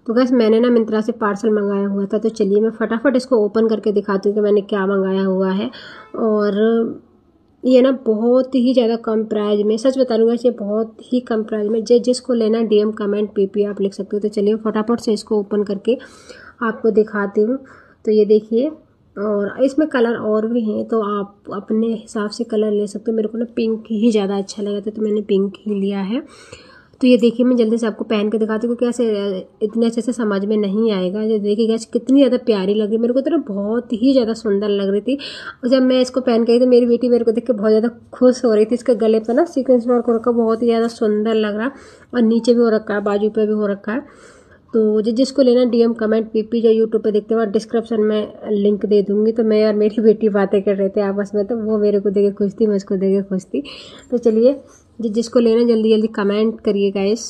तो गैस मैंने ना मिंत्रा से पार्सल मंगाया हुआ था, तो चलिए मैं फटाफट इसको ओपन करके दिखाती हूँ कि मैंने क्या मंगाया हुआ है। और ये ना बहुत ही ज़्यादा कम प्राइस में, सच बता रही हूँ ये बहुत ही कम प्राइस में, जिसको लेना DM कमेंट PP आप लिख सकते हो। तो चलिए फटाफट से इसको ओपन करके आपको दिखाती हूँ। तो ये देखिए, और इसमें कलर और भी हैं, तो आप अपने हिसाब से कलर ले सकते हो। मेरे को ना पिंक ही ज़्यादा अच्छा लगा था, तो मैंने पिंक ही लिया है। तो ये देखिए मैं जल्दी से आपको पहन के दिखाती हूँ, क्योंकि ऐसे इतने अच्छे से समझ में नहीं आएगा। ये देखिए गैस कितनी ज़्यादा प्यारी लग रही है, मेरे को तो ना बहुत ही ज़्यादा सुंदर लग रही थी। और जब मैं इसको पहन के आई तो मेरी बेटी मेरे को देख के बहुत ज़्यादा खुश हो रही थी। इसके गले पर ना सीक्वेंस वर्क हो रखा, बहुत ही ज़्यादा सुंदर लग रहा, और नीचे भी हो रखा है, बाजू पे भी हो रखा है। तो जिसको लेना DM कमेंट PP जो यूट्यूब पे देखते हो, और डिस्क्रिप्शन में लिंक दे दूँगी। तो मैं और मेरी बेटी बातें कर रहे थे आपस में, तो वो मेरे को देख के खुश थी, मैं उसको देख के खुश थी। तो चलिए जिसको लेना जल्दी जल्दी कमेंट करिए गाइस।